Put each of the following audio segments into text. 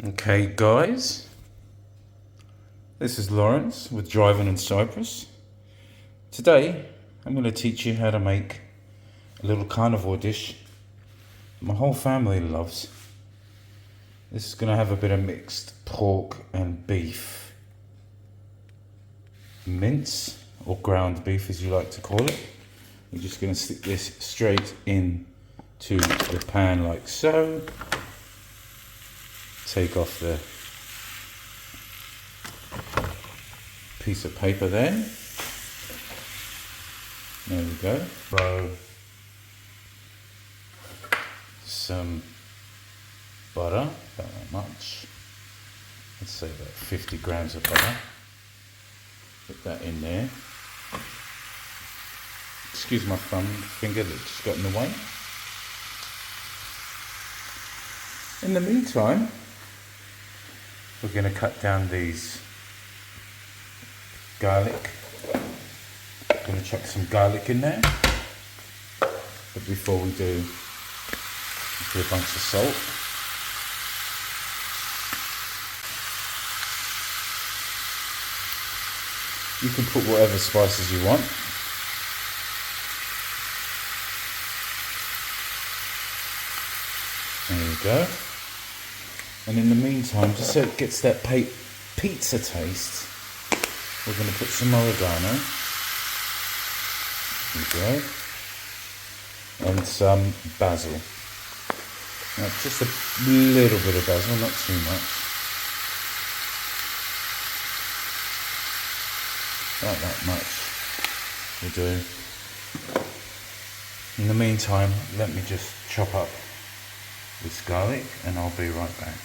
Okay guys, this is Lawrence with Driving in Cyprus. Today I'm going to teach you how to make a little carnivore dish my whole family loves. This is going to have a bit of mixed pork and beef mince, or ground beef as you like to call it. You're just going to stick this straight in to the pan like so. Take off the piece of paper there. There we go. Throw some butter, about that much. Let's say about 50 grams of butter. Put that in there. Excuse my thumb finger that just got in the way. In the meantime, we're going to cut down these garlic. I'm going to chuck some garlic in there. But before we do, put a bunch of salt. You can put whatever spices you want. There you go. And in the meantime, just so it gets that pizza taste, we're going to put some oregano. There you go. And some basil. Now, just a little bit of basil, not too much. Not that much will do. In the meantime, let me just chop up this garlic and I'll be right back.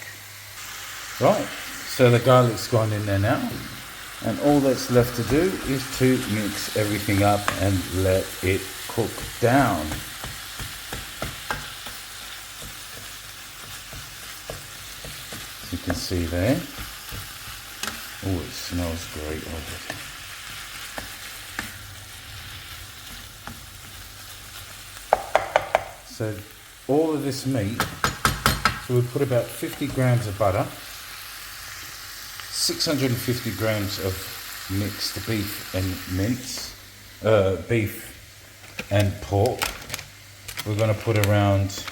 Right, so the garlic's gone in there now, and all that's left to do is to mix everything up and let it cook down. As you can see there. Oh, it smells great already. So all of this meat, so we put about 50 grams of butter, 650 grams of mixed beef and mince, beef and pork. We're going to put around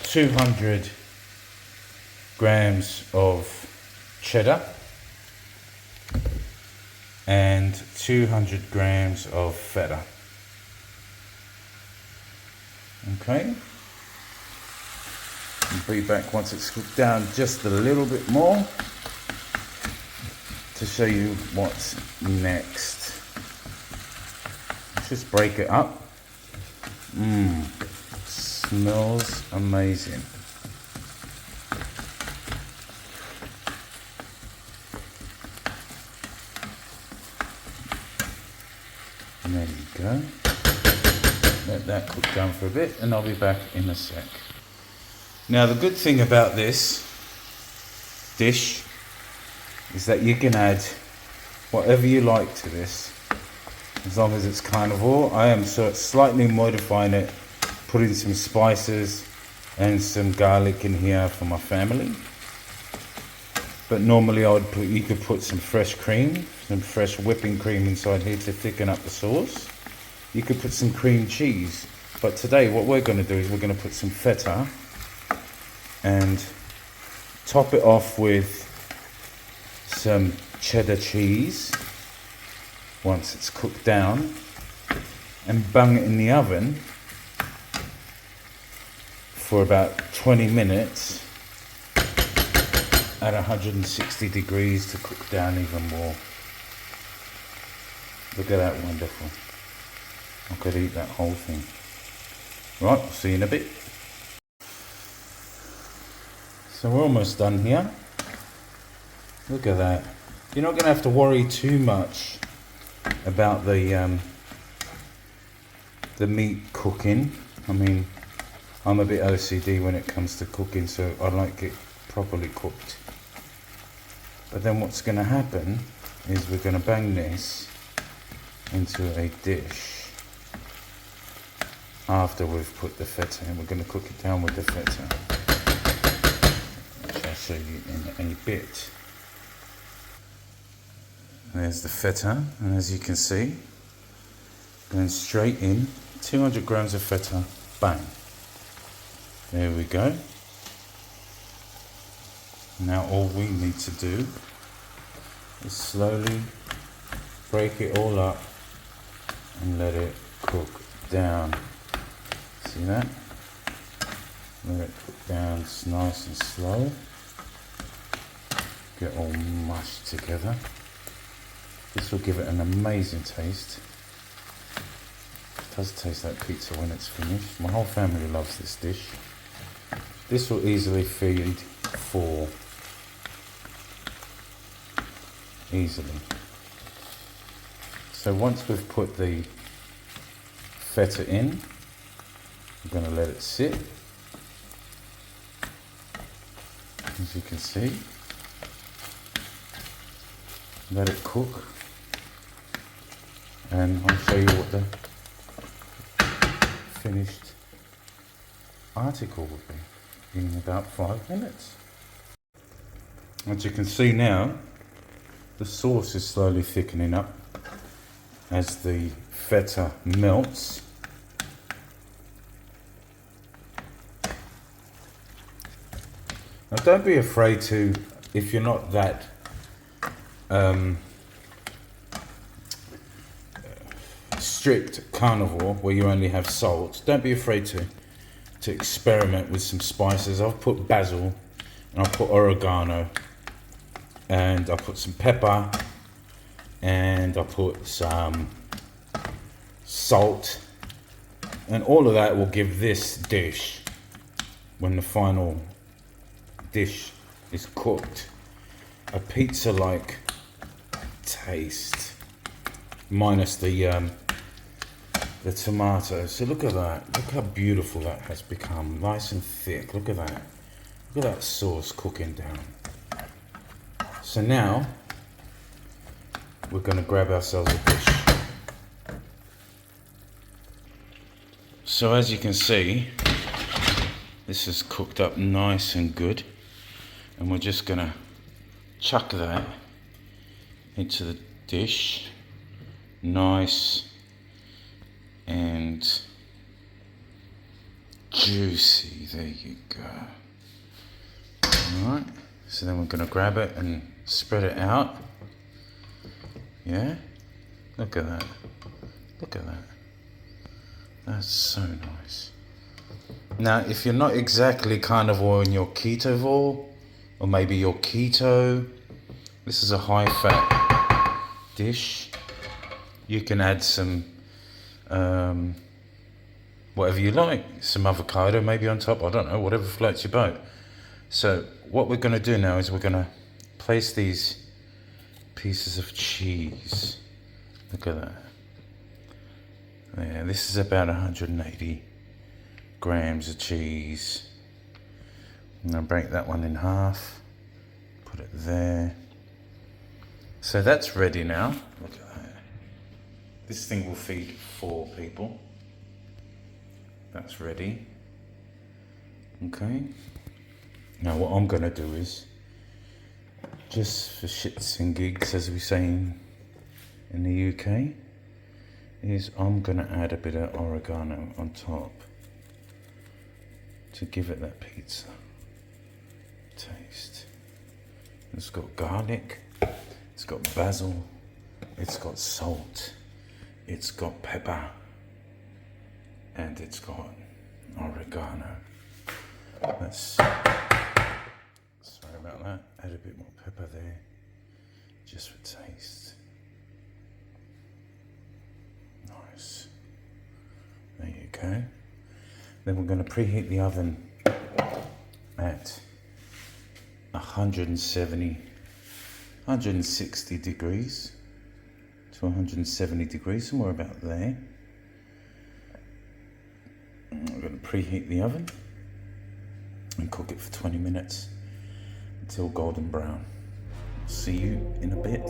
200 grams of cheddar and 200 grams of feta. Okay, and be back once it's cooked down just a little bit more to show you what's next. Just break it up. Smells amazing. And there you go. Let that cook down for a bit and I'll be back in a sec. Now the good thing about this dish is that you can add whatever you like to this, as long as it's carnivore. I am slightly modifying it, putting some spices and some garlic in here for my family. But normally you could put some fresh cream, some fresh whipping cream inside here to thicken up the sauce. You could put some cream cheese, but today what we're going to do is we're going to put some feta and top it off with some cheddar cheese once it's cooked down, and bung it in the oven for about 20 minutes at 160 degrees to cook down even more. Look at that, wonderful. I could eat that whole thing. Right, I'll see you in a bit. So we're almost done here. Look at that. You're not going to have to worry too much about the meat cooking. I mean, I'm a bit OCD when it comes to cooking, so I like it properly cooked. But then what's going to happen is we're going to bang this into a dish. After we've put the feta in, we're going to cook it down with the feta. show you in a bit. There's the feta, and as you can see, going straight in, 200 grams of feta, bang. There we go. Now all we need to do is slowly break it all up and let it cook down. See that? Let it cook down nice and slow. Get all mushed together. This will give it an amazing taste. It does taste like pizza when it's finished. My whole family loves this dish. This will easily feed 4. Easily. So once we've put the feta in, we're going to let it sit. As you can see, let it cook, and I'll show you what the finished article will be in about 5 minutes. As you can see now, the sauce is slowly thickening up as the feta melts. Now don't be afraid to, if you're not that strict carnivore where you only have salt, don't be afraid to experiment with some spices. I've put basil and I've put oregano and I put some pepper and I put some salt, and all of that will give this dish, when the final dish is cooked, a pizza-like taste, minus the tomato. So look at that. Look how beautiful that has become. Nice and thick. Look at that. Look at that sauce cooking down. So now we're going to grab ourselves a dish. So as you can see, this is cooked up nice and good, and we're just going to chuck that into the dish, nice and juicy. There you go. Alright, so then we're going to grab it and spread it out. Yeah, look at that. Look at that. That's so nice. Now, if you're not exactly carnivore and you're ketovore, or maybe you're keto, this is a high-fat dish. You can add some, whatever you like, some avocado maybe on top, I don't know, whatever floats your boat. So what we're going to do now is we're going to place these pieces of cheese. Look at that. Yeah, this is about 180 grams of cheese. I'm going to break that one in half, put it there. So that's ready now. Look at that. This thing will feed 4 people. That's ready. Okay. Now what I'm going to do is, just for shits and gigs, as we say in the UK, is I'm going to add a bit of oregano on top to give it that pizza taste. It's got garlic, it's got basil, it's got salt, it's got pepper, and it's got oregano. Sorry about that. Add a bit more pepper there, just for taste. Nice. There you go. Then we're going to preheat the oven at 160 degrees to 170 degrees, somewhere about there. And we're going to preheat the oven and cook it for 20 minutes until golden brown. See you in a bit.